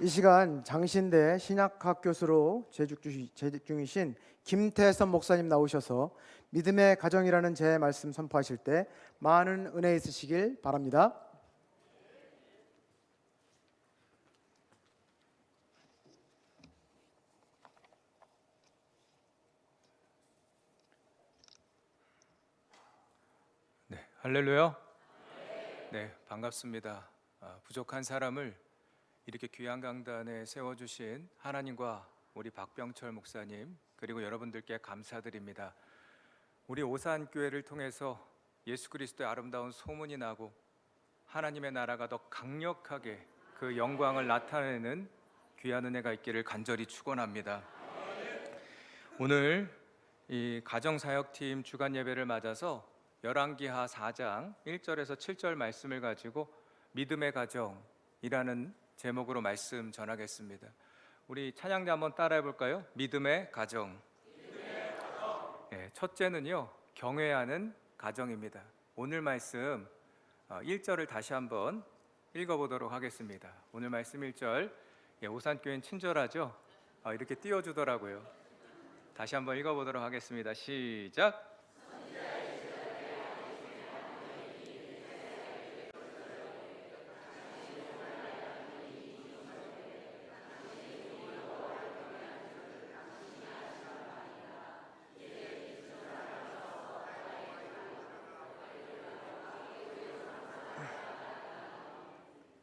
이 시간 장신대 신약학 교수로 재직 중이신 김태선 목사님 나오셔서 믿음의 가정이라는 제 말씀 선포하실 때 많은 은혜 있으시길 바랍니다. 네, 할렐루야. 네, 반갑습니다. 부족한 사람을 이렇게 귀한 강단에 세워주신 하나님과 우리 박병철 목사님 그리고 여러분들께 감사드립니다. 우리 오산교회를 통해서 예수 그리스도의 아름다운 소문이 나고 하나님의 나라가 더 강력하게 그 영광을 나타내는 귀한 은혜가 있기를 간절히 축원합니다. 오늘 이 가정사역팀 주간 예배를 맞아서 열왕기하 4장 1절에서 7절 말씀을 가지고 믿음의 가정이라는 제목으로 말씀 전하겠습니다. 우리 찬양대 한번 따라해 볼까요? 믿음의 가정. 네, 첫째는요, 경외하는 가정입니다. 오늘 말씀 1절을 다시 한번 읽어보도록 하겠습니다. 오늘 말씀 1절, 오산교회는 친절하죠? 이렇게 띄워주더라고요. 다시 한번 읽어보도록 하겠습니다. 시작.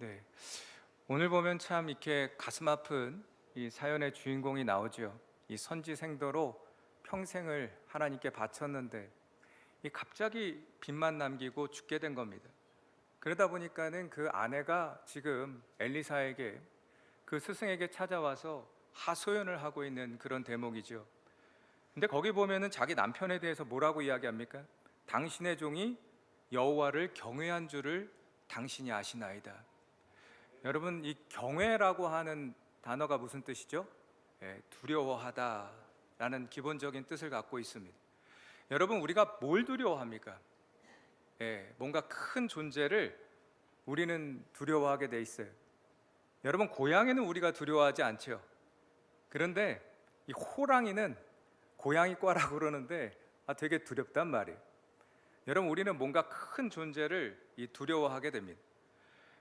네, 오늘 보면 참 이렇게 가슴 아픈 이 사연의 주인공이 나오죠. 이 선지생도로 평생을 하나님께 바쳤는데 이 갑자기 빚만 남기고 죽게 된 겁니다. 그러다 보니까는 그 아내가 지금 엘리사에게 그 스승에게 찾아와서 하소연을 하고 있는 그런 대목이죠. 근데 거기 보면은 자기 남편에 대해서 뭐라고 이야기합니까? 당신의 종이 여호와를 경외한 줄을 당신이 아시나이다. 여러분, 이 경외라고 하는 단어가 무슨 뜻이죠? 두려워하다라는 기본적인 뜻을 갖고 있습니다. 여러분, 우리가 뭘 두려워합니까? 뭔가 큰 존재를 우리는 두려워하게 돼 있어요. 여러분, 고양이는 우리가 두려워하지 않죠. 그런데 이 호랑이는 고양이과라고 그러는데 되게 두렵단 말이에요. 여러분, 우리는 뭔가 큰 존재를 두려워하게 됩니다.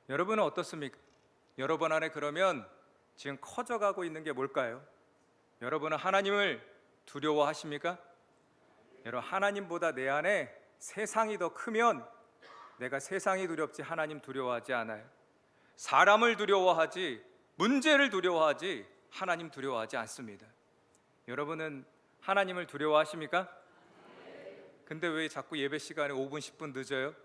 여러분은 어떻습니까? 여러분 안에 그러면 지금 커져가고 있는 게 뭘까요? 여러분은 하나님을 두려워하십니까? 여러분, 하나님보다 내 안에 세상이 더 크면 내가 세상이 두렵지 하나님 두려워하지 않아요. 사람을 두려워하지, 문제를 두려워하지 하나님 두려워하지 않습니다. 여러분은 하나님을 두려워하십니까? 근데 왜 자꾸 예배 시간에 5분 10분 늦어요?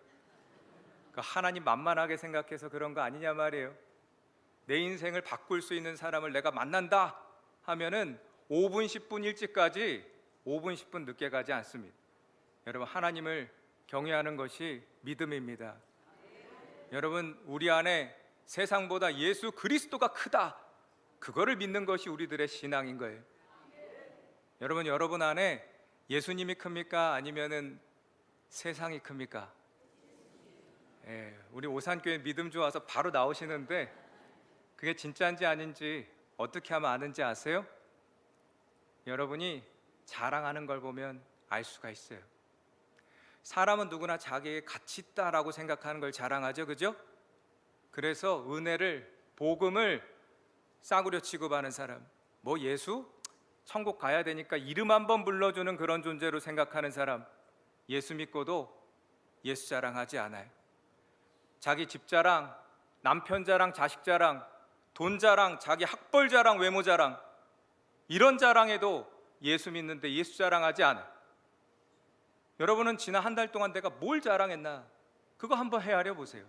하나님 만만하게 생각해서 그런 거 아니냐 말이에요. 내 인생을 바꿀 수 있는 사람을 내가 만난다 하면은 5분 10분 일찍까지 5분 10분 늦게 가지 않습니다. 여러분, 하나님을 경외하는 것이 믿음입니다. 여러분, 우리 안에 세상보다 예수 그리스도가 크다, 그거를 믿는 것이 우리들의 신앙인 거예요. 여러분, 여러분 안에 예수님이 큽니까? 아니면은 세상이 큽니까? 우리 오산교회 믿음 좋아서 바로 나오시는데 그게 진짜인지 아닌지 어떻게 하면 아는지 아세요? 여러분이 자랑하는 걸 보면 알 수가 있어요. 사람은 누구나 자기의 가치 있다라고 생각하는 걸 자랑하죠, 그죠? 그래서 은혜를, 복음을 싸구려 취급하는 사람, 뭐 예수? 천국 가야 되니까 이름 한번 불러주는 그런 존재로 생각하는 사람, 예수 믿고도 예수 자랑하지 않아요. 자기 집 자랑, 남편 자랑, 자식 자랑, 돈 자랑, 자기 학벌 자랑, 외모 자랑, 이런 자랑에도 예수 믿는데 예수 자랑하지 않아요. 여러분은 지난 한 달 동안 내가 뭘 자랑했나? 그거 한번 헤아려 보세요.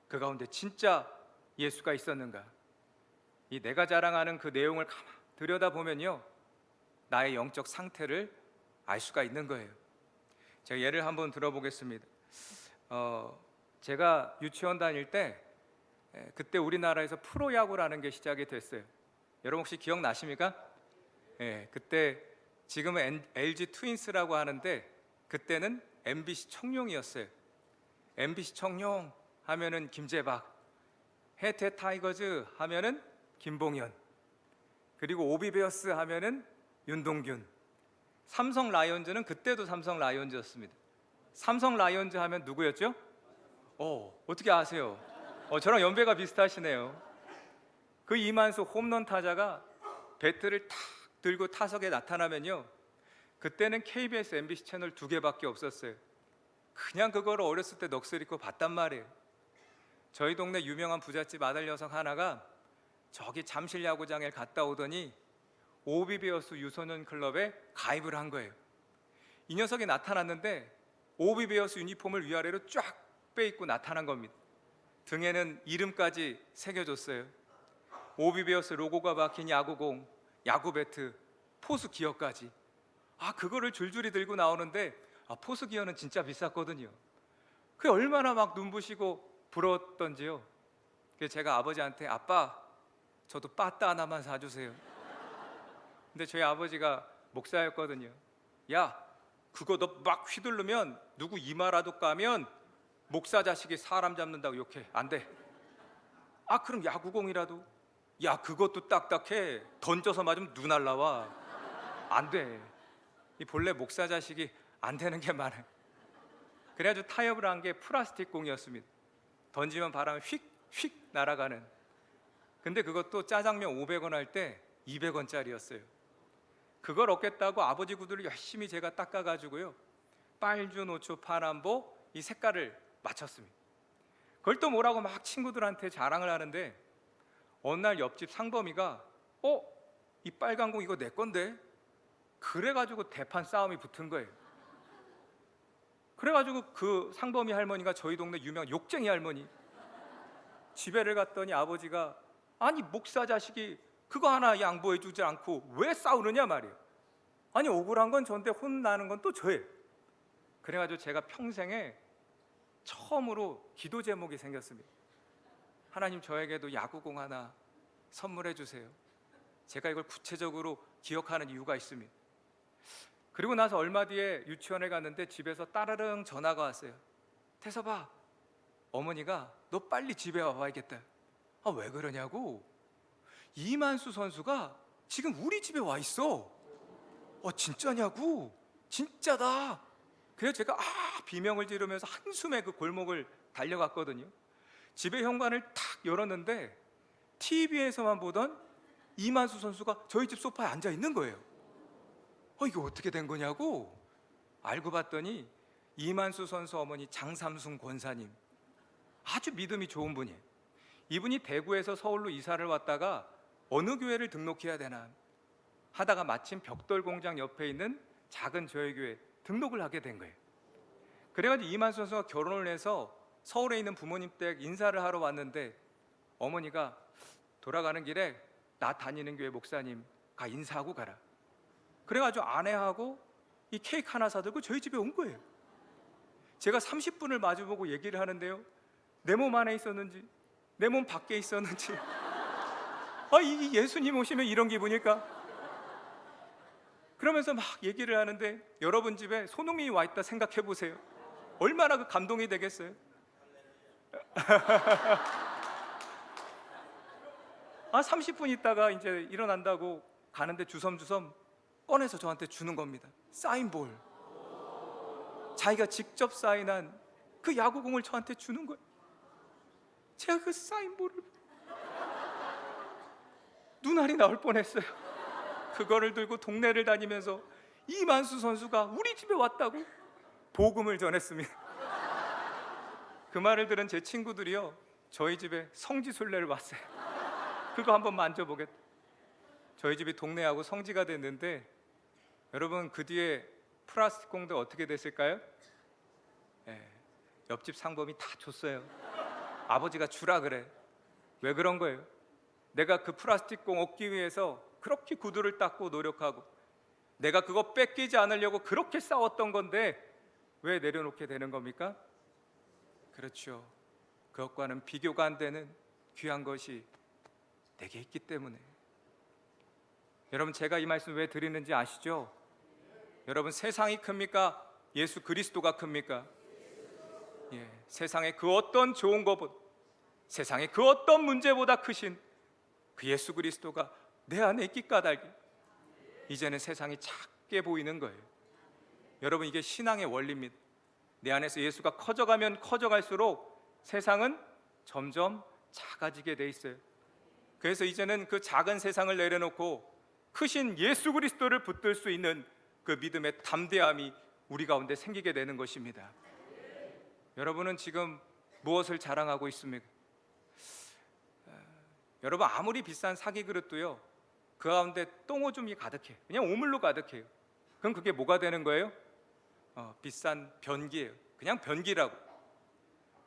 그 가운데 진짜 예수가 있었는가? 이 내가 자랑하는 그 내용을 가만 들여다보면요, 나의 영적 상태를 알 수가 있는 거예요. 제가 예를 한번 들어보겠습니다. 제가 유치원 다닐 때 그때 우리나라에서 프로야구라는 게 시작이 됐어요. 여러분 혹시 기억나십니까? 그때 지금은 LG 트윈스라고 하는데 그때는 MBC 청룡이었어요. MBC 청룡 하면은 김재박, 해태 타이거즈 하면은 김봉현, 그리고 오비베어스 하면은 윤동균. 삼성 라이온즈는 그때도 삼성 라이온즈였습니다. 삼성 라이온즈 하면 누구였죠? 어떻게 아세요? 저랑 연배가 비슷하시네요. 그 이만수 홈런 타자가 배트를 탁 들고 타석에 나타나면요, 그때는 KBS, MBC 채널 2개밖에 없었어요. 그냥 그거를 어렸을 때 넋을 잃고 봤단 말이에요. 저희 동네 유명한 부잣집 아들 녀석 하나가 저기 잠실 야구장에 갔다 오더니 오비베어스 유소년 클럽에 가입을 한 거예요. 이 녀석이 나타났는데 오비베어스 유니폼을 위아래로 쫙 빼입고 나타난 겁니다. 등에는 이름까지 새겨줬어요. 오비베어스 로고가 박힌 야구공, 야구 배트, 포수 기어까지. 그거를 줄줄이 들고 나오는데 포수 기어는 진짜 비쌌거든요. 그게 얼마나 막 눈부시고 부러웠던지요. 그래서 제가 아버지한테 아빠, 저도 빠따 하나만 사주세요. 근데 저희 아버지가 목사였거든요. 야, 그거 너 막 휘두르면 누구 이마라도 까면 목사 자식이 사람 잡는다고 욕해. 안 돼. 그럼 야구공이라도. 야, 그것도 딱딱해. 던져서 맞으면 눈 날라와. 안 돼. 이 본래 목사 자식이 안 되는 게 많아요. 그래가지고 타협을 한 게 플라스틱 공이었습니다. 던지면 바람에 휙휙 날아가는. 근데 그것도 짜장면 500원 할 때 200원짜리였어요. 그걸 얻겠다고 아버지 구두를 열심히 제가 닦아가지고요, 빨주, 노초, 파남보 이 색깔을 맞췄습니다. 그걸 또 뭐라고 막 친구들한테 자랑을 하는데 어느 날 옆집 상범이가 이 빨간 공 이거 내 건데? 그래가지고 대판 싸움이 붙은 거예요. 그래가지고 그 상범이 할머니가 저희 동네 유명한 욕쟁이 할머니, 집에를 갔더니 아버지가 아니 목사 자식이 그거 하나 양보해 주지 않고 왜 싸우느냐 말이에요. 아니 억울한 건 전데 혼나는 건 또 저예요. 그래가지고 제가 평생에 처음으로 기도 제목이 생겼습니다. 하나님, 저에게도 야구공 하나 선물해 주세요. 제가 이걸 구체적으로 기억하는 이유가 있습니다. 그리고 나서 얼마 뒤에 유치원에 갔는데 집에서 따르릉 전화가 왔어요. 태서봐, 어머니가 너 빨리 집에 와봐야겠다. 왜 그러냐고. 이만수 선수가 지금 우리 집에 와 있어. 진짜냐고. 진짜다. 그래서 제가 비명을 지르면서 한숨에 그 골목을 달려갔거든요. 집에 현관을 탁 열었는데 TV에서만 보던 이만수 선수가 저희 집 소파에 앉아 있는 거예요. 이게 어떻게 된 거냐고. 알고 봤더니 이만수 선수 어머니 장삼순 권사님, 아주 믿음이 좋은 분이에요. 이분이 대구에서 서울로 이사를 왔다가 어느 교회를 등록해야 되나 하다가 마침 벽돌공장 옆에 있는 작은 저희 교회 등록을 하게 된 거예요. 그래가지고 이만수 선수가 결혼을 해서 서울에 있는 부모님 댁 인사를 하러 왔는데 어머니가 돌아가는 길에 나 다니는 교회 목사님 가 인사하고 가라. 그래가지고 아내하고 이 케이크 하나 사들고 저희 집에 온 거예요. 제가 30분을 마주보고 얘기를 하는데요, 내 몸 안에 있었는지 내 몸 밖에 있었는지 이 예수님 오시면 이런 기분일까? 그러면서 막 얘기를 하는데 여러분 집에 손흥민이 와 있다 생각해 보세요. 얼마나 그 감동이 되겠어요? 30분 있다가 이제 일어난다고 가는데 주섬주섬 꺼내서 저한테 주는 겁니다. 사인볼. 자기가 직접 사인한 그 야구공을 저한테 주는 거예요. 제가 그 사인볼을 눈알이 나올 뻔했어요. 그거를 들고 동네를 다니면서 이만수 선수가 우리 집에 왔다고 복음을 전했습니다. 그 말을 들은 제 친구들이요, 저희 집에 성지순례를 왔어요. 그거 한번 만져보겠다. 저희 집이 동네하고 성지가 됐는데 여러분, 그 뒤에 플라스틱 공도 어떻게 됐을까요? 옆집 상범이 다 줬어요. 아버지가 주라 그래. 왜 그런 거예요? 내가 그 플라스틱 공 얻기 위해서 그렇게 구두를 닦고 노력하고 내가 그거 뺏기지 않으려고 그렇게 싸웠던 건데 왜 내려놓게 되는 겁니까? 그렇죠. 그것과는 비교가 안 되는 귀한 것이 내게 있기 때문에. 여러분, 제가 이 말씀 왜 드리는지 아시죠? 여러분, 세상이 큽니까? 예수 그리스도가 큽니까? 세상의 그 어떤 좋은 것보다, 세상의 그 어떤 문제보다 크신 그 예수 그리스도가 내 안에 있기 까닭에 이제는 세상이 작게 보이는 거예요. 여러분, 이게 신앙의 원리입니다. 내 안에서 예수가 커져가면 커져갈수록 세상은 점점 작아지게 돼 있어요. 그래서 이제는 그 작은 세상을 내려놓고 크신 예수 그리스도를 붙들 수 있는 그 믿음의 담대함이 우리 가운데 생기게 되는 것입니다. 여러분은 지금 무엇을 자랑하고 있습니까? 여러분, 아무리 비싼 사기 그릇도요, 그 가운데 똥오줌이 가득해. 그냥 오물로 가득해요. 그럼 그게 뭐가 되는 거예요? 비싼 변기예요. 그냥 변기라고.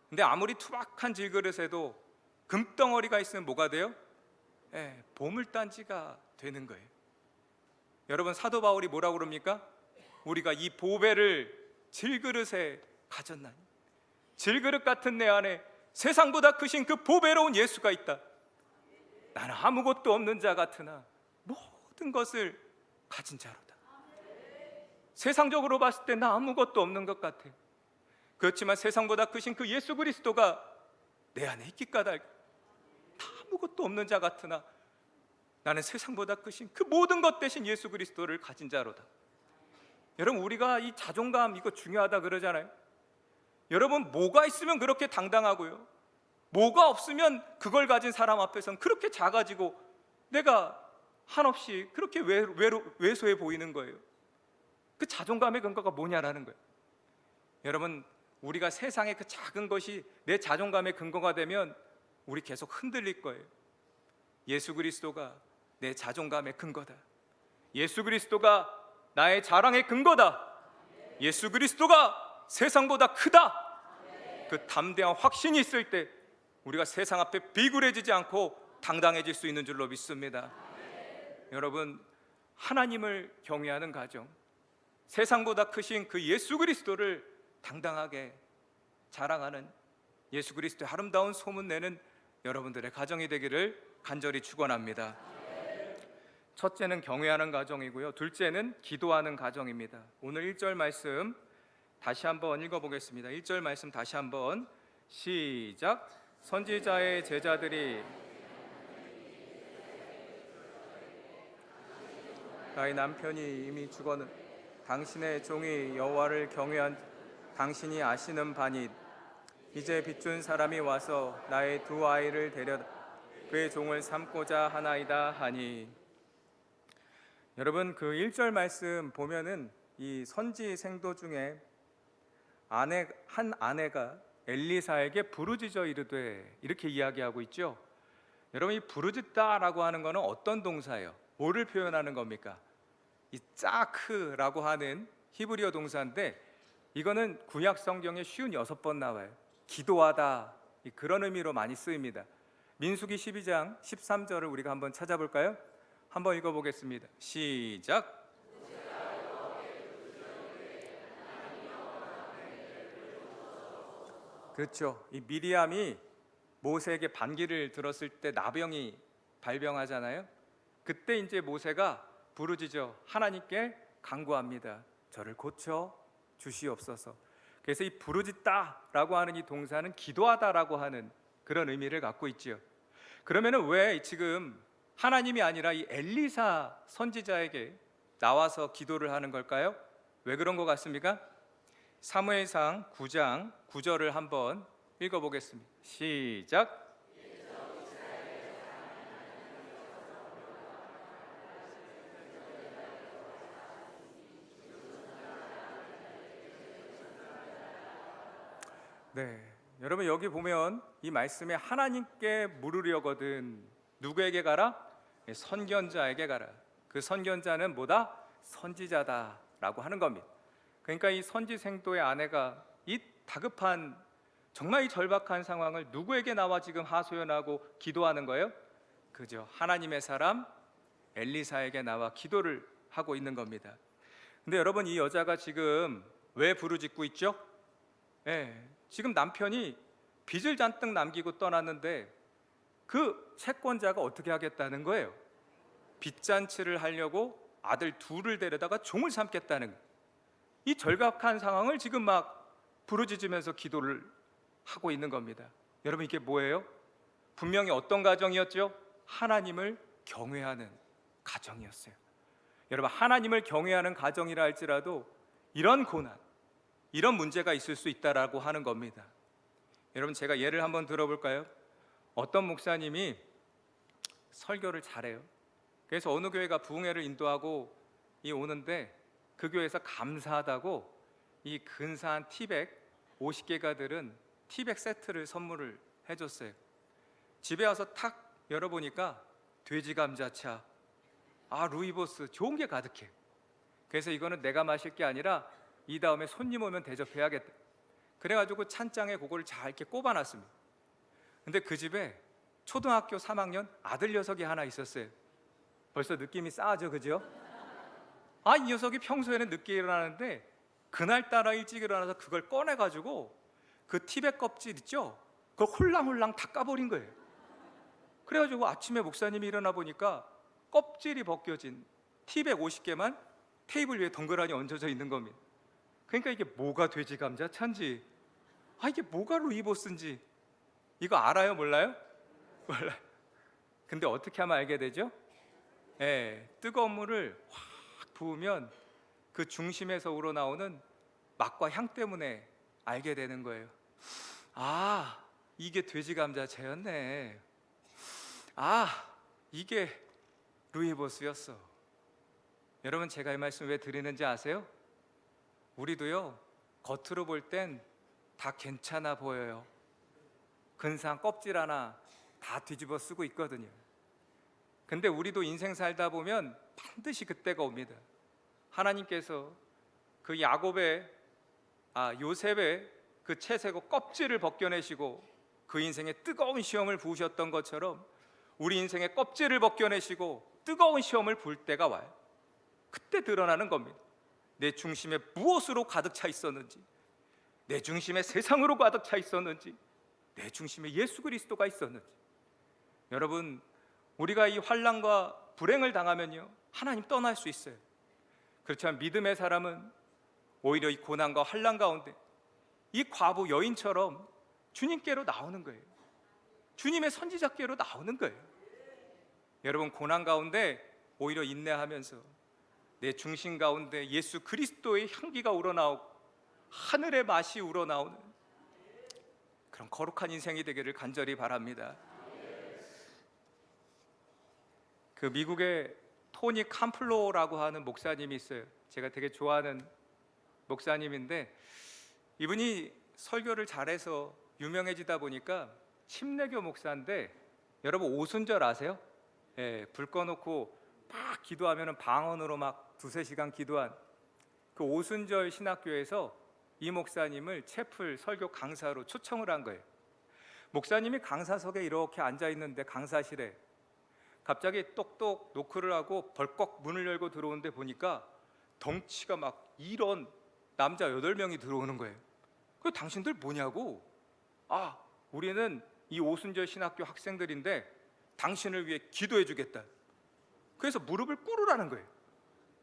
근데 아무리 투박한 질그릇에도 금덩어리가 있으면 뭐가 돼요? 보물단지가 되는 거예요. 여러분, 사도 바울이 뭐라고 그럽니까? 우리가 이 보배를 질그릇에 가졌나니, 질그릇 같은 내 안에 세상보다 크신 그 보배로운 예수가 있다. 나는 아무것도 없는 자 같으나 모든 것을 가진 자로다. 세상적으로 봤을 때 나 아무것도 없는 것 같아. 그렇지만 세상보다 크신 그 예수 그리스도가 내 안에 있기 까닭 나 아무것도 없는 자 같으나 나는 세상보다 크신 그 모든 것 대신 예수 그리스도를 가진 자로다. 여러분, 우리가 이 자존감 이거 중요하다 그러잖아요. 여러분, 뭐가 있으면 그렇게 당당하고요, 뭐가 없으면 그걸 가진 사람 앞에서는 그렇게 작아지고 내가 한없이 그렇게 왜소해 보이는 거예요. 그 자존감의 근거가 뭐냐라는 거예요. 여러분, 우리가 세상의 그 작은 것이 내 자존감의 근거가 되면 우리 계속 흔들릴 거예요. 예수 그리스도가 내 자존감의 근거다. 예수 그리스도가 나의 자랑의 근거다. 예수 그리스도가 세상보다 크다. 그 담대한 확신이 있을 때 우리가 세상 앞에 비굴해지지 않고 당당해질 수 있는 줄로 믿습니다. 여러분, 하나님을 경외하는 가정, 세상보다 크신 그 예수 그리스도를 당당하게 자랑하는, 예수 그리스도의 아름다운 소문내는 여러분들의 가정이 되기를 간절히 축원합니다. 첫째는 경외하는 가정이고요, 둘째는 기도하는 가정입니다. 오늘 1절 말씀 다시 한번 읽어보겠습니다. 1절 말씀 다시 한번 시작. 선지자의 제자들이 나의 남편이 이미 죽었는 당신의 종이 여호와를 경외한 당신이 아시는 바니 이제 빚준 사람이 와서 나의 두 아이를 데려다 그의 종을 삼고자 하나이다 하니. 여러분, 그 1절 말씀 보면은 이 선지 생도 중에 한 아내가 엘리사에게 부르짖어 이르되 이렇게 이야기하고 있죠. 여러분, 이 부르짖다라고 하는 것은 어떤 동사예요? 뭐를 표현하는 겁니까? 이 짜크라고 하는 히브리어 동사인데 이거는 구약 성경에 56번 나와요. 기도하다, 그런 의미로 많이 쓰입니다. 민수기 12장 13절을 우리가 한번 찾아볼까요? 한번 읽어보겠습니다. 시작. 그렇죠. 이 미리암이 모세에게 반기를 들었을 때 나병이 발병하잖아요. 그때 이제 모세가 부르짖어 하나님께 간구합니다. 저를 고쳐 주시옵소서. 그래서 이 부르짖다라고 하는 이 동사는 기도하다라고 하는 그런 의미를 갖고 있지요. 그러면은 왜 지금 하나님이 아니라 이 엘리사 선지자에게 나와서 기도를 하는 걸까요? 왜 그런 것 같습니까? 사무엘상 9장 9절을 한번 읽어보겠습니다. 시작. 네, 여러분, 여기 보면 이 말씀에 하나님께 물으려거든 누구에게 가라? 선견자에게 가라. 그 선견자는 뭐다? 선지자다라고 하는 겁니다. 그러니까 이 선지 생도의 아내가 이 다급한, 정말 이 절박한 상황을 누구에게 나와 지금 하소연하고 기도하는 거예요? 그죠, 하나님의 사람 엘리사에게 나와 기도를 하고 있는 겁니다. 근데 여러분, 이 여자가 지금 왜 부르짖고 있죠? 지금 남편이 빚을 잔뜩 남기고 떠났는데 그 채권자가 어떻게 하겠다는 거예요? 빚잔치를 하려고 아들 둘을 데려다가 종을 삼겠다는 거예요. 이 절박한 상황을 지금 막 부르짖으면서 기도를 하고 있는 겁니다. 여러분, 이게 뭐예요? 분명히 어떤 가정이었죠? 하나님을 경외하는 가정이었어요. 여러분, 하나님을 경외하는 가정이라 할지라도 이런 고난, 이런 문제가 있을 수 있다라고 하는 겁니다. 여러분, 제가 예를 한번 들어볼까요? 어떤 목사님이 설교를 잘해요. 그래서 어느 교회가 부흥회를 인도하고 오는데 그 교회에서 감사하다고 이 근사한 티백 50개가 들은 티백 세트를 선물을 해줬어요. 집에 와서 탁 열어보니까 돼지 감자차, 루이보스, 좋은 게 가득해. 그래서 이거는 내가 마실 게 아니라 이 다음에 손님 오면 대접해야겠다. 그래가지고 찬장에 그거를 잘 이렇게 꼽아놨습니다. 근데 그 집에 초등학교 3학년 아들 녀석이 하나 있었어요. 벌써 느낌이 싸하죠, 그죠? 이 녀석이 평소에는 늦게 일어나는데 그날따라 일찍 일어나서 그걸 꺼내가지고 그 티백 껍질 있죠? 그걸 홀랑홀랑 다 까버린 거예요. 그래가지고 아침에 목사님이 일어나 보니까 껍질이 벗겨진 티백 50개만 테이블 위에 덩그러니 얹어져 있는 겁니다. 그러니까 이게 뭐가 돼지 감자차인지, 이게 뭐가 루이보스인지 이거 알아요? 몰라요? 몰라요. 근데 어떻게 하면 알게 되죠? 뜨거운 물을 확 부으면 그 중심에서 우러나오는 맛과 향 때문에 알게 되는 거예요. 이게 돼지 감자채였네. 이게 루이보스였어. 여러분, 제가 이 말씀 왜 드리는지 아세요? 우리도요, 겉으로 볼 땐 다 괜찮아 보여요. 근사한 껍질 하나 다 뒤집어 쓰고 있거든요. 근데 우리도 인생 살다 보면 반드시 그때가 옵니다. 하나님께서 그 요셉의 그 채색의 껍질을 벗겨내시고 그 인생에 뜨거운 시험을 부으셨던 것처럼 우리 인생의 껍질을 벗겨내시고 뜨거운 시험을 부을 때가 와요. 그때 드러나는 겁니다. 내 중심에 무엇으로 가득 차 있었는지, 내 중심에 세상으로 가득 차 있었는지, 내 중심에 예수 그리스도가 있었는지. 여러분, 우리가 이 환난과 불행을 당하면요, 하나님 떠날 수 있어요. 그렇지만 믿음의 사람은 오히려 이 고난과 환난 가운데 이 과부 여인처럼 주님께로 나오는 거예요. 주님의 선지자께로 나오는 거예요. 여러분, 고난 가운데 오히려 인내하면서 내 중심 가운데 예수 그리스도의 향기가 우러나오고 하늘의 맛이 우러나오는 그런 거룩한 인생이 되기를 간절히 바랍니다. 그 미국의 토니 캄플로라고 하는 목사님이 있어요. 제가 되게 좋아하는 목사님인데 이분이 설교를 잘해서 유명해지다 보니까 침례교 목사인데, 여러분 오순절 아세요? 불 꺼놓고 막 기도하면 방언으로 막 2-3시간 기도한 그 오순절 신학교에서 이 목사님을 채플 설교 강사로 초청을 한 거예요. 목사님이 강사석에 이렇게 앉아 있는데 강사실에 갑자기 똑똑 노크를 하고 벌컥 문을 열고 들어오는데 보니까 덩치가 막 이런 남자 8명이 들어오는 거예요. 그 당신들 뭐냐고? 우리는 이 오순절 신학교 학생들인데 당신을 위해 기도해 주겠다. 그래서 무릎을 꿇으라는 거예요.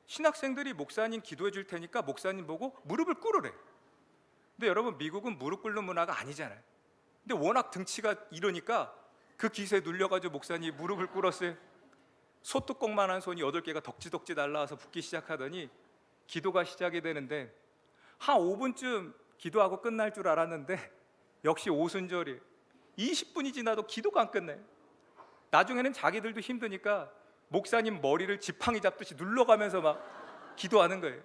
신학생들이 목사님 기도해 줄 테니까 목사님 보고 무릎을 꿇으래. 근데 여러분, 미국은 무릎 꿇는 문화가 아니잖아요. 근데 워낙 등치가 이러니까 그 기세에 눌려가지고 목사님이 무릎을 꿇었어요. 소뚜껑만한 손이 8개가 덕지덕지 날라와서 붓기 시작하더니 기도가 시작이 되는데 한 5분쯤 기도하고 끝날 줄 알았는데 역시 오순절이에요. 20분이 지나도 기도가 안 끝나요. 나중에는 자기들도 힘드니까 목사님 머리를 지팡이 잡듯이 눌러가면서 막 기도하는 거예요.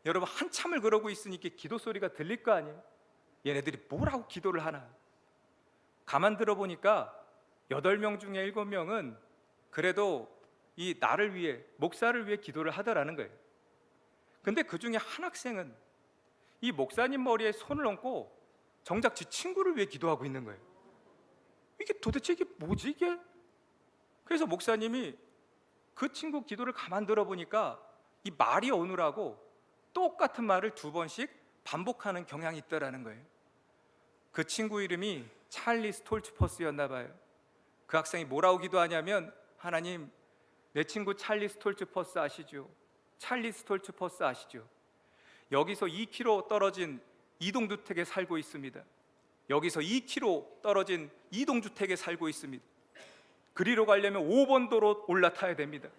여러분, 한참을 그러고 있으니까 기도 소리가 들릴 거 아니에요. 얘네들이 뭐라고 기도를 하나. 가만 들어보니까 8명 중에 7명은 그래도 이 나를 위해, 목사를 위해 기도를 하더라는 거예요. 근데 그 중에 한 학생은 이 목사님 머리에 손을 얹고 정작 지 친구를 위해 기도하고 있는 거예요. 이게 도대체 이게 뭐지 이게? 그래서 목사님이 그 친구 기도를 가만 들어보니까 이 말이 오느라고 똑같은 말을 2번씩 반복하는 경향이 있더라는 거예요. 그 친구 이름이 찰리 스톨츠퍼스였나 봐요. 그 학생이 뭐라고 기도하냐면, 하나님, 내 친구 찰리 스톨츠퍼스 아시죠? 찰리 스톨츠퍼스 아시죠? 여기서 2km 떨어진 이동주택에 살고 있습니다. 여기서 2km 떨어진 이동주택에 살고 있습니다. 그리로 가려면 5번 도로 올라타야 됩니다.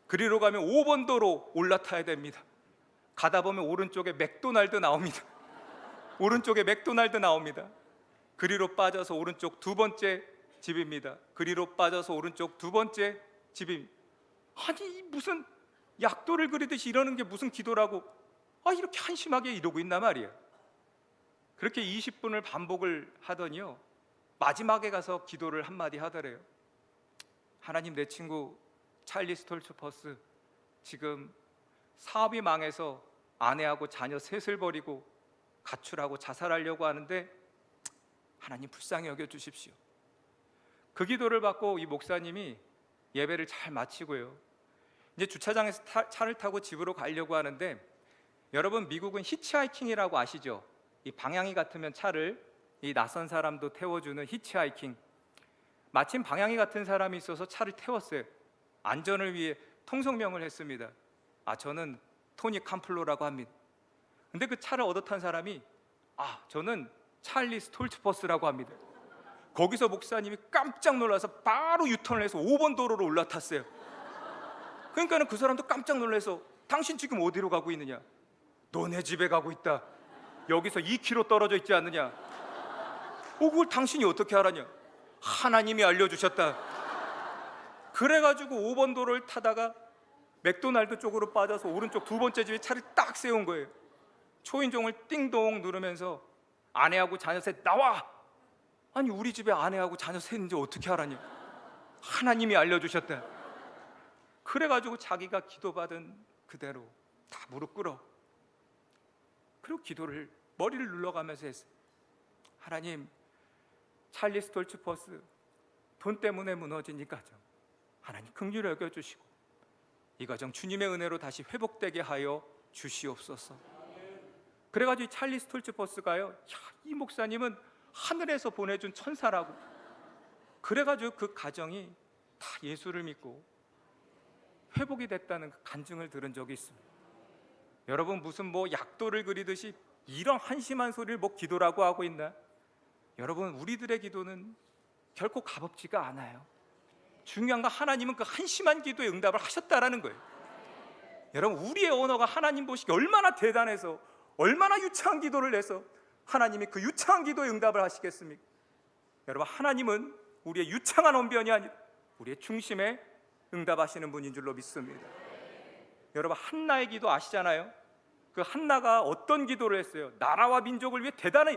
그리로 가면 5번 도로 올라타야 됩니다. 가다 보면 오른쪽에 맥도날드 나옵니다. 오른쪽에 맥도날드 나옵니다. 그리로 빠져서 오른쪽 두 번째 집입니다. 그리로 빠져서 오른쪽 두 번째 집입니다. 아니 무슨 약도를 그리듯이 이러는 게 무슨 기도라고 이렇게 한심하게 이러고 있나 말이에요. 그렇게 20분을 반복을 하더니요, 마지막에 가서 기도를 한마디 하더래요. 하나님, 내 친구 찰리 스톨츠퍼스 지금 사업이 망해서 아내하고 자녀 셋을 버리고 가출하고 자살하려고 하는데 하나님 불쌍히 여겨주십시오. 그 기도를 받고 이 목사님이 예배를 잘 마치고요, 이제 주차장에서 차를 타고 집으로 가려고 하는데, 여러분 미국은 히치하이킹이라고 아시죠? 이 방향이 같으면 차를 이 낯선 사람도 태워주는 히치하이킹. 마침 방향이 같은 사람이 있어서 차를 태웠어요. 안전을 위해 통성명을 했습니다. 저는 토니 캄플로라고 합니다. 근데 그 차를 얻어 탄 사람이 저는 찰리 스톨츠퍼스라고 합니다. 거기서 목사님이 깜짝 놀라서 바로 유턴을 해서 5번 도로로 올라탔어요. 그러니까는 그 사람도 깜짝 놀라서 당신 지금 어디로 가고 있느냐? 너네 집에 가고 있다. 여기서 2km 떨어져 있지 않느냐? 그걸 당신이 어떻게 알았냐? 하나님이 알려주셨다. 그래가지고 5번 도로를 타다가 맥도날드 쪽으로 빠져서 오른쪽 두 번째 집에 차를 딱 세운 거예요. 초인종을 띵동 누르면서 아내하고 자녀 셋 나와! 아니 우리 집에 아내하고 자녀 셋인지 어떻게 알았냐? 하나님이 알려주셨다. 그래가지고 자기가 기도받은 그대로 다 무릎 꿇어, 그리고 기도를 머리를 눌러가면서 했어요. 하나님, 찰리 스톨츠퍼스 돈 때문에 무너진 이 가정 하나님 긍휼히 여겨주시고 이 가정 주님의 은혜로 다시 회복되게 하여 주시옵소서. 그래가지고 이 찰리 스톨츠퍼스가요, 이 목사님은 하늘에서 보내준 천사라고. 그래가지고 그 가정이 다 예수를 믿고 회복이 됐다는 그 간증을 들은 적이 있습니다. 여러분 무슨 약도를 그리듯이 이런 한심한 소리를 기도라고 하고 있나? 여러분 우리들의 기도는 결코 값없지가 않아요. 중요한 건 하나님은 그 한심한 기도에 응답을 하셨다라는 거예요. 여러분 우리의 언어가 하나님 보시기에 얼마나 대단해서 얼마나 유창한 기도를 해서 하나님이 그 유창한 기도에 응답을 하시겠습니까? 여러분 하나님은 우리의 유창한 언변이 아니라 우리의 중심에 응답하시는 분인 줄로 믿습니다. 여러분 한나의 기도 아시잖아요? 그 한나가 어떤 기도를 했어요? 나라와 민족을 위해 대단히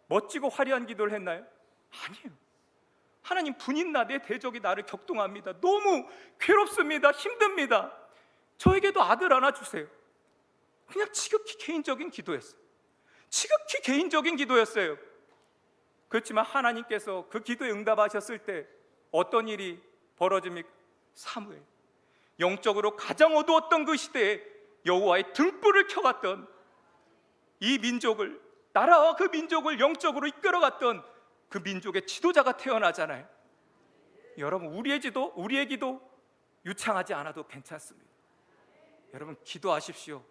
멋지고 화려한 기도를 했나요? 아니에요. 하나님, 분인나 내 대적이 나를 격동합니다. 너무 괴롭습니다. 힘듭니다. 저에게도 아들 하나 주세요. 그냥 지극히 개인적인 기도였어요. 지극히 개인적인 기도였어요. 그렇지만 하나님께서 그 기도에 응답하셨을 때 어떤 일이 벌어집니까? 사무엘, 영적으로 가장 어두웠던 그 시대에 여호와의 등불을 켜갔던 이 민족을, 나라와 그 민족을 영적으로 이끌어갔던 그 민족의 지도자가 태어나잖아요. 여러분 우리의 기도 유창하지 않아도 괜찮습니다. 여러분 기도하십시오.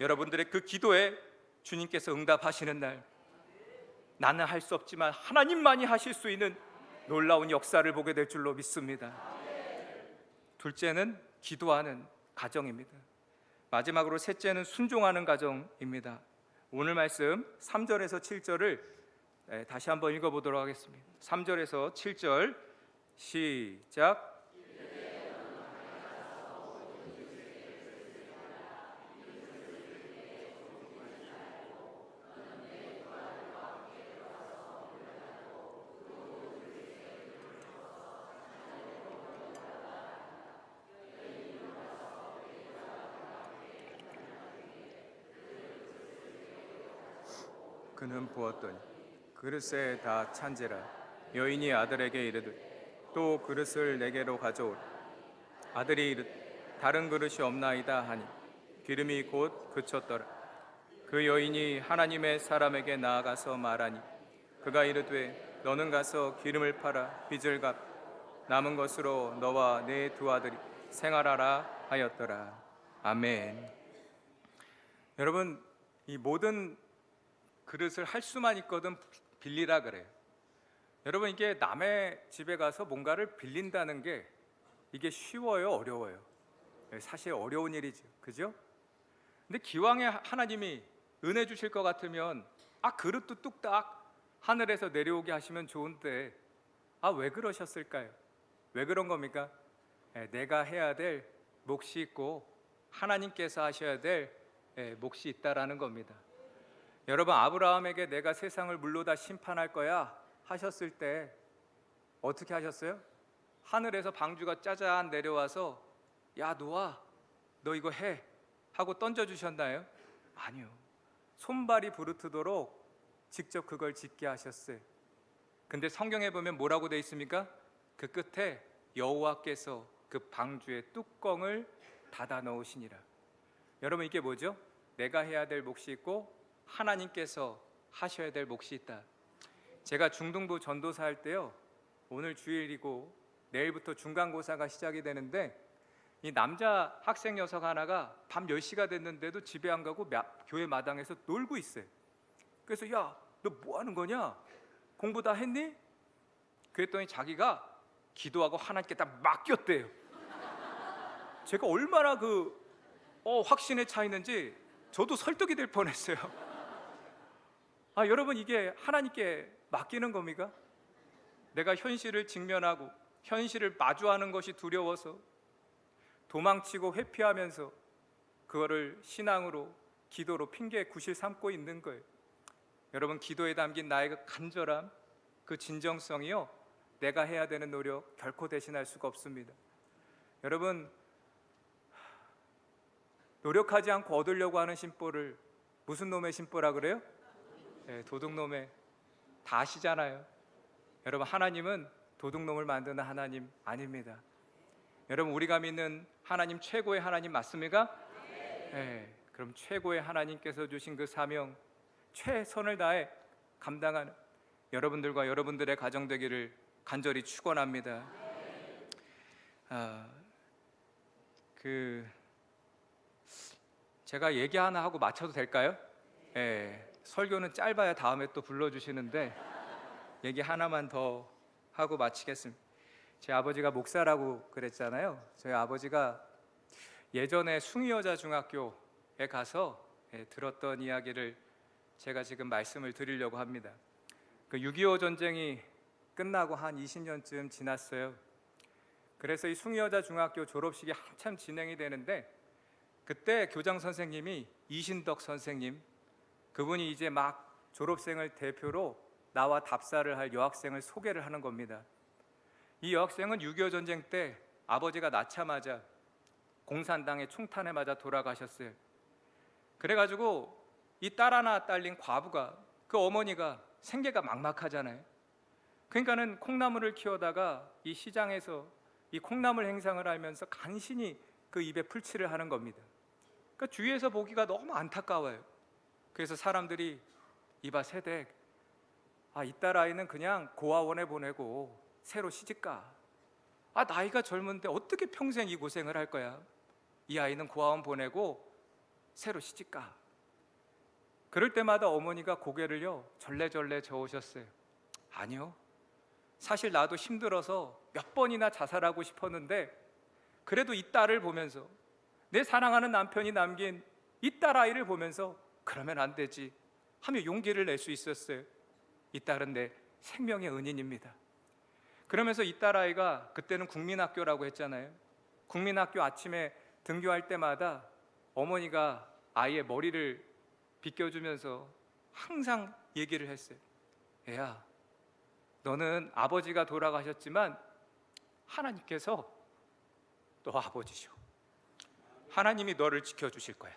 여러분들의 그 기도에 주님께서 응답하시는 날, 나는 할 수 없지만 하나님만이 하실 수 있는 놀라운 역사를 보게 될 줄로 믿습니다. 둘째는 기도하는 가정입니다. 마지막으로 셋째는 순종하는 가정입니다. 오늘 말씀 3절에서 7절을 다시 한번 읽어보도록 하겠습니다. 3절에서 7절 시작. 그는 부었더니 그릇에 다 찬지라. 여인이 아들에게 이르되 또 그릇을 내게로 가져오라. 아들이 이르되 다른 그릇이 없나이다 하니 기름이 곧 그쳤더라. 그 여인이 하나님의 사람에게 나아가서 말하니 그가 이르되 너는 가서 기름을 팔아 빚을 갚 남은 것으로 너와 네 두 아들이 생활하라 하였더라. 아멘. 여러분 이 모든 그릇을 할 수만 있거든 빌리라 그래요. 여러분, 이게 남의 집에 가서 뭔가를 빌린다는 게 이게 쉬워요, 어려워요? 사실 어려운 일이죠. 그죠? 근데 기왕에 하나님이 은혜 주실 것 같으면 그릇도 뚝딱 하늘에서 내려오게 하시면 좋은데 왜 그러셨을까요? 왜 그런 겁니까? 내가 해야 될 몫이 있고 하나님께서 하셔야 될 몫이 있다라는 겁니다. 여러분, 아브라함에게 내가 세상을 물로 다 심판할 거야 하셨을 때 어떻게 하셨어요? 하늘에서 방주가 짜잔 내려와서 야 노아 너 이거 해 하고 던져주셨나요? 아니요. 손발이 부르트도록 직접 그걸 짓게 하셨어요. 근데 성경에 보면 뭐라고 돼 있습니까? 그 끝에 여호와께서 그 방주의 뚜껑을 닫아 넣으시니라. 여러분, 이게 뭐죠? 내가 해야 될 몫이 있고 하나님께서 하셔야 될 몫이 있다. 제가 중등부 전도사 할 때요, 오늘 주일이고 내일부터 중간고사가 시작이 되는데 이 남자 학생 녀석 하나가 밤 10시가 됐는데도 집에 안 가고 교회 마당에서 놀고 있어요. 그래서 야, 너 뭐 하는 거냐? 공부 다 했니? 그랬더니 자기가 기도하고 하나님께 딱 맡겼대요. 제가 얼마나 확신에 차 있는지 저도 설득이 될 뻔했어요. 여러분, 이게 하나님께 맡기는 겁니까? 내가 현실을 직면하고 현실을 마주하는 것이 두려워서 도망치고 회피하면서 그거를 신앙으로 기도로 핑계 구실 삼고 있는 거예요. 여러분, 기도에 담긴 나의 그 간절함, 그 진정성이요, 내가 해야 되는 노력 결코 대신할 수가 없습니다. 여러분, 노력하지 않고 얻으려고 하는 심보를 무슨 놈의 심보라 그래요? 도둑놈의. 다 아시잖아요. 여러분, 하나님은 도둑놈을 만드는 하나님 아닙니다. 여러분, 우리가 믿는 하나님 최고의 하나님 맞습니까? 네. 그럼 최고의 하나님께서 주신 그 사명 최선을 다해 감당하는 여러분들과 여러분들의 가정 되기를 간절히 축원합니다. 제가 얘기 하나 하고 마쳐도 될까요? 설교는 짧아야 다음에 또 불러주시는데 얘기 하나만 더 하고 마치겠습니다. 제 아버지가 목사라고 그랬잖아요. 저희 아버지가 예전에 숭이여자 중학교에 가서 들었던 이야기를 제가 지금 말씀을 드리려고 합니다. 그 6.25 전쟁이 끝나고 한 20년쯤 지났어요. 그래서 이 숭이여자 중학교 졸업식이 한참 진행이 되는데 그때 교장 선생님이 이신덕 선생님, 그분이 이제 막 졸업생을 대표로 나와 답사를 할 여학생을 소개를 하는 겁니다. 이 여학생은 6.25 전쟁 때 아버지가 낳자마자 공산당의 총탄에 맞아 돌아가셨어요. 그래가지고 이 딸 하나 딸린 과부가, 그 어머니가 생계가 막막하잖아요. 그러니까는 콩나물을 키우다가 이 시장에서 이 콩나물 행상을 하면서 간신히 그 입에 풀칠을 하는 겁니다. 그러니까 주위에서 보기가 너무 안타까워요. 그래서 사람들이 이봐 세댁, 이 딸 아이는 그냥 고아원에 보내고 새로 시집가. 나이가 젊은데 어떻게 평생 이 고생을 할 거야? 이 아이는 고아원 보내고 새로 시집가. 그럴 때마다 어머니가 고개를요 절레절레 저으셨어요. 아니요, 사실 나도 힘들어서 몇 번이나 자살하고 싶었는데 그래도 이 딸을 보면서, 내 사랑하는 남편이 남긴 이 딸 아이를 보면서 그러면 안 되지 하며 용기를 낼 수 있었어요. 이 딸은 내 생명의 은인입니다. 그러면서 이 딸 아이가, 그때는 국민학교라고 했잖아요. 국민학교 아침에 등교할 때마다 어머니가 아이의 머리를 빗겨주면서 항상 얘기를 했어요. 애야, 너는 아버지가 돌아가셨지만 하나님께서 너 아버지셔. 하나님이 너를 지켜주실 거야.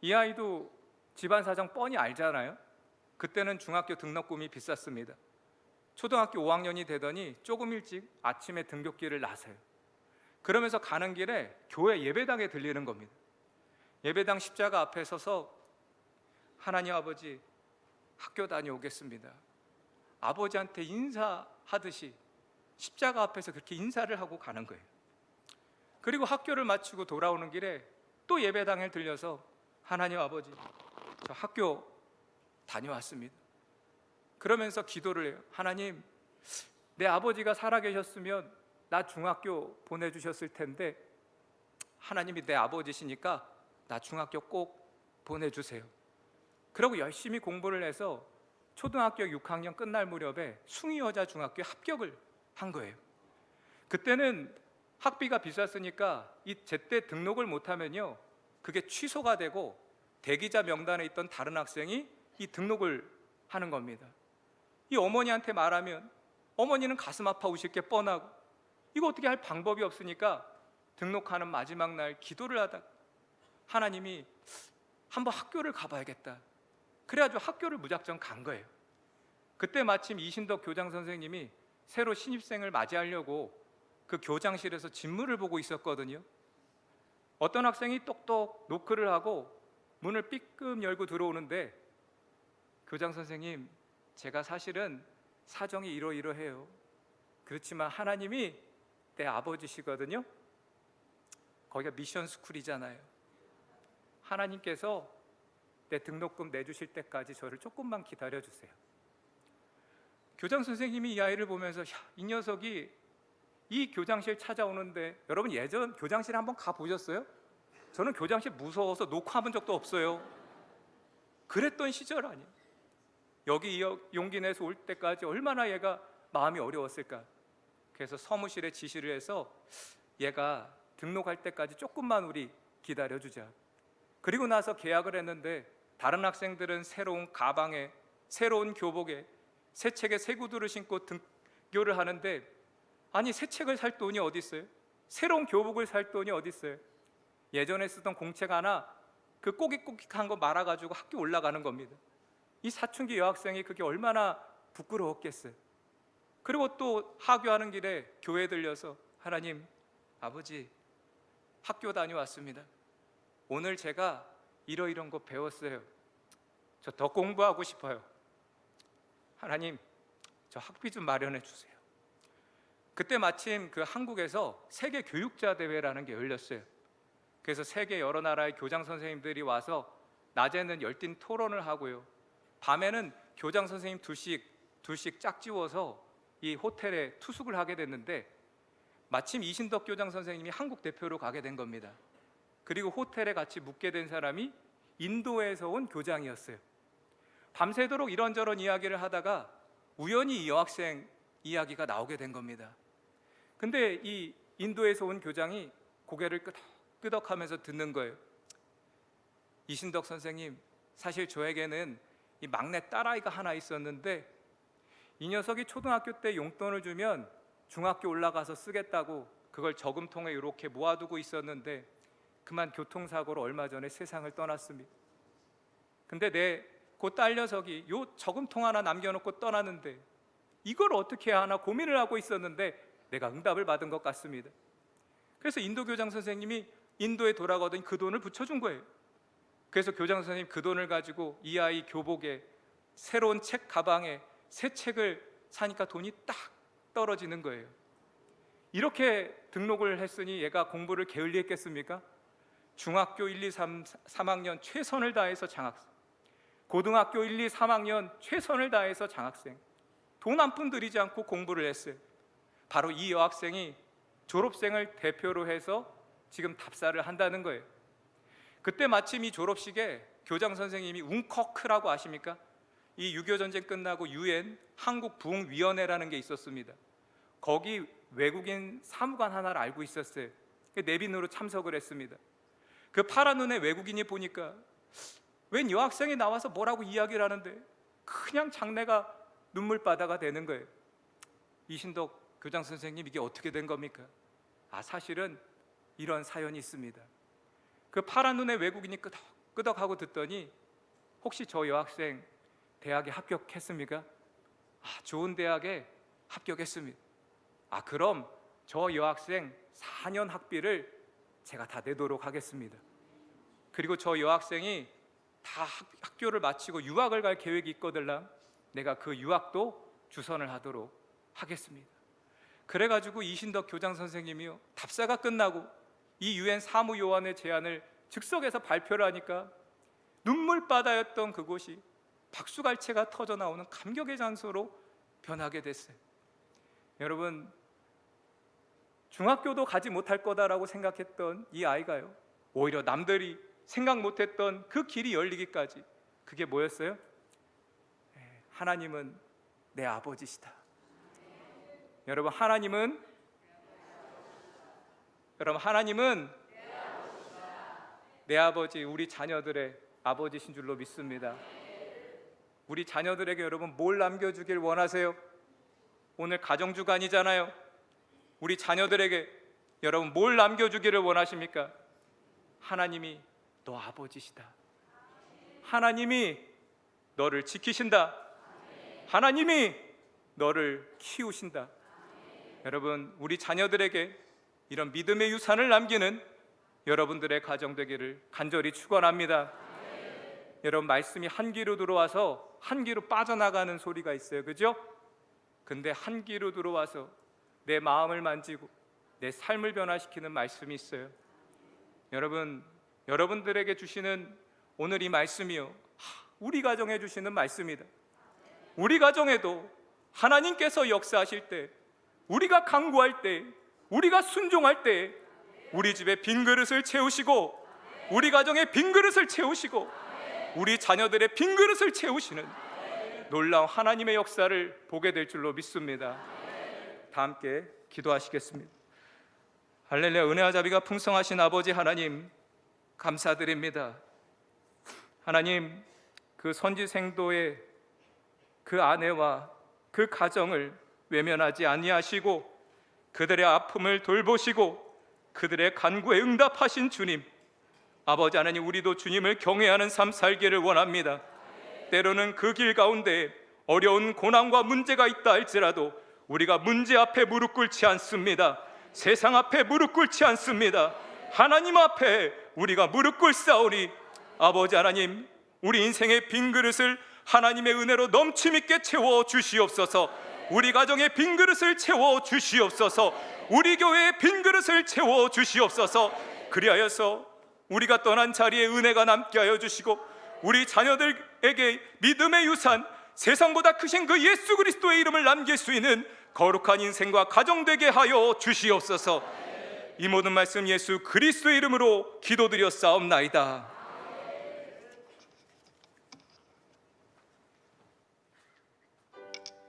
이 아이도 집안 사정 뻔히 알잖아요. 그때는 중학교 등록금이 비쌌습니다. 초등학교 5학년이 되더니 조금 일찍 아침에 등굣길을 나서요. 그러면서 가는 길에 교회 예배당에 들리는 겁니다. 예배당 십자가 앞에 서서 하나님 아버지, 학교 다녀오겠습니다. 아버지한테 인사하듯이 십자가 앞에서 그렇게 인사를 하고 가는 거예요. 그리고 학교를 마치고 돌아오는 길에 또 예배당에 들려서 하나님 아버지, 저 학교 다녀왔습니다. 그러면서 기도를 해요. 하나님, 내 아버지가 살아계셨으면 나 중학교 보내주셨을 텐데 하나님이 내 아버지시니까 나 중학교 꼭 보내주세요. 그러고 열심히 공부를 해서 초등학교 6학년 끝날 무렵에 숭이여자 중학교에 합격을 한 거예요. 그때는 학비가 비쌌으니까 이 제때 등록을 못하면요, 그게 취소가 되고 대기자 명단에 있던 다른 학생이 이 등록을 하는 겁니다. 이 어머니한테 말하면 어머니는 가슴 아파오실 게 뻔하고 이거 어떻게 할 방법이 없으니까 등록하는 마지막 날 기도를 하다 하나님이 한번 학교를 가봐야겠다. 그래가지고 학교를 무작정 간 거예요. 그때 마침 이신덕 교장 선생님이 새로 신입생을 맞이하려고 그 교장실에서 진무를 보고 있었거든요. 어떤 학생이 똑똑 노크를 하고 문을 삐끔 열고 들어오는데, 교장 선생님, 제가 사실은 사정이 이러이러해요. 그렇지만 하나님이 내 아버지시거든요. 거기가 미션 스쿨이잖아요. 하나님께서 내 등록금 내주실 때까지 저를 조금만 기다려주세요. 교장 선생님이 이 아이를 보면서 이 녀석이 이 교장실 찾아오는데, 여러분 예전 교장실 한번 가보셨어요? 저는 교장실 무서워서 녹화한 적도 없어요. 그랬던 시절 아니에요. 여기 용기 내서 올 때까지 얼마나 얘가 마음이 어려웠을까. 그래서 사무실에 지시를 해서 얘가 등록할 때까지 조금만 우리 기다려주자. 그리고 나서 계약을 했는데 다른 학생들은 새로운 가방에 새로운 교복에 새 책에 새 구두를 신고 등교를 하는데, 아니 새 책을 살 돈이 어디 있어요? 새로운 교복을 살 돈이 어디 있어요? 예전에 쓰던 공책 하나 그 꼬깃꼬깃한 거 말아가지고 학교 올라가는 겁니다. 이 사춘기 여학생이 그게 얼마나 부끄러웠겠어요. 그리고 또 하교하는 길에 교회 들려서 하나님, 아버지, 학교 다녀왔습니다. 오늘 제가 이런 거 배웠어요. 저 더 공부하고 싶어요. 하나님, 저 학비 좀 마련해 주세요. 그때 마침 그 한국에서 세계 교육자 대회라는 게 열렸어요. 그래서 세계 여러 나라의 교장 선생님들이 와서 낮에는 열띤 토론을 하고요, 밤에는 교장 선생님 둘씩 짝지워서 이 호텔에 투숙을 하게 됐는데, 마침 이신덕 교장 선생님이 한국 대표로 가게 된 겁니다. 그리고 호텔에 같이 묵게 된 사람이 인도에서 온 교장이었어요. 밤새도록 이런저런 이야기를 하다가 우연히 이 여학생 이야기가 나오게 된 겁니다. 근데 이 인도에서 온 교장이 고개를 끄덕하면서 듣는 거예요. 이신덕 선생님, 사실 저에게는 이 막내 딸아이가 하나 있었는데 이 녀석이 초등학교 때 용돈을 주면 중학교 올라가서 쓰겠다고 그걸 저금통에 이렇게 모아두고 있었는데 그만 교통사고로 얼마 전에 세상을 떠났습니다. 근데 그 딸 녀석이 요 저금통 하나 남겨놓고 떠났는데 이걸 어떻게 해야 하나 고민을 하고 있었는데 내가 응답을 받은 것 같습니다. 그래서 인도 교장 선생님이 인도에 돌아가더니 그 돈을 붙여준 거예요. 그래서 교장 선생님 그 돈을 가지고 이 아이 교복에 새로운 책 가방에 새 책을 사니까 돈이 딱 떨어지는 거예요. 이렇게 등록을 했으니 얘가 공부를 게을리했겠습니까? 중학교 1, 2, 3학년 최선을 다해서 장학생, 고등학교 1, 2, 3학년 최선을 다해서 장학생, 돈 한 푼 들이지 않고 공부를 했어요. 바로 이 여학생이 졸업생을 대표로 해서 지금 답사를 한다는 거예요. 그때 마침 이 졸업식에 교장 선생님이 웅커크라고 아십니까? 이 6.25 전쟁 끝나고 UN 한국부흥위원회라는 게 있었습니다. 거기 외국인 사무관 하나를 알고 있었어요. 내빈으로 참석을 했습니다. 그 파란 눈의 외국인이 보니까 웬 여학생이 나와서 뭐라고 이야기를 하는데 그냥 장내가 눈물바다가 되는 거예요. 이신덕 교장 선생님, 이게 어떻게 된 겁니까? 사실은 이런 사연이 있습니다. 그 파란 눈의 외국인이 끄덕하고 듣더니 혹시 저 여학생 대학에 합격했습니까? 좋은 대학에 합격했습니다. 그럼 저 여학생 4년 학비를 제가 다 내도록 하겠습니다. 그리고 저 여학생이 다 학교를 마치고 유학을 갈 계획이 있거들랑 내가 그 유학도 주선을 하도록 하겠습니다. 그래가지고 이신덕 교장 선생님이요, 답사가 끝나고 이 UN 사무요원의 제안을 즉석에서 발표를 하니까 눈물바다였던 그곳이 박수갈채가 터져 나오는 감격의 장소로 변하게 됐어요. 여러분, 중학교도 가지 못할 거다라고 생각했던 이 아이가요, 오히려 남들이 생각 못했던 그 길이 열리기까지, 그게 뭐였어요? 하나님은 내 아버지시다. 여러분, 하나님은 내 아버지, 우리 자녀들의 아버지신 줄로 믿습니다. 우리 자녀들에게 여러분 뭘 남겨주길 원하세요? 오늘 가정주간이잖아요. 우리 자녀들에게 여러분 뭘 남겨주기를 원하십니까? 하나님이 너 아버지시다. 하나님이 너를 지키신다. 하나님이 너를 키우신다. 여러분, 우리 자녀들에게 이런 믿음의 유산을 남기는 여러분들의 가정 되기를 간절히 축원합니다. 여러분, 말씀이 한 귀로 들어와서 한 귀로 빠져나가는 소리가 있어요, 그죠? 근데 한 귀로 들어와서 내 마음을 만지고 내 삶을 변화시키는 말씀이 있어요. 여러분, 여러분들에게 주시는 오늘 이 말씀이요, 우리 가정에 주시는 말씀이다. 우리 가정에도 하나님께서 역사하실 때, 우리가 간구할 때, 우리가 순종할 때 우리 집에 빈 그릇을 채우시고, 우리 가정에 빈 그릇을 채우시고, 우리 자녀들의 빈 그릇을 채우시는 놀라운 하나님의 역사를 보게 될 줄로 믿습니다. 다 함께 기도하시겠습니다. 할렐루야. 은혜와 자비가 풍성하신 아버지 하나님, 감사드립니다. 하나님, 그 선지생도의 그 아내와 그 가정을 외면하지 아니하시고 그들의 아픔을 돌보시고 그들의 간구에 응답하신 주님, 아버지 하나님, 우리도 주님을 경외하는 삶 살기를 원합니다. 때로는 그 길 가운데 어려운 고난과 문제가 있다 할지라도 우리가 문제 앞에 무릎 꿇지 않습니다. 세상 앞에 무릎 꿇지 않습니다. 하나님 앞에 우리가 무릎 꿇사오니 아버지 하나님, 우리 인생의 빈 그릇을 하나님의 은혜로 넘침 있게 채워 주시옵소서. 우리 가정의 빈 그릇을 채워 주시옵소서. 우리 교회의 빈 그릇을 채워 주시옵소서. 그리하여서 우리가 떠난 자리에 은혜가 남게 하여 주시고 우리 자녀들에게 믿음의 유산, 세상보다 크신 그 예수 그리스도의 이름을 남길 수 있는 거룩한 인생과 가정 되게 하여 주시옵소서. 이 모든 말씀 예수 그리스도의 이름으로 기도드렸사옵나이다.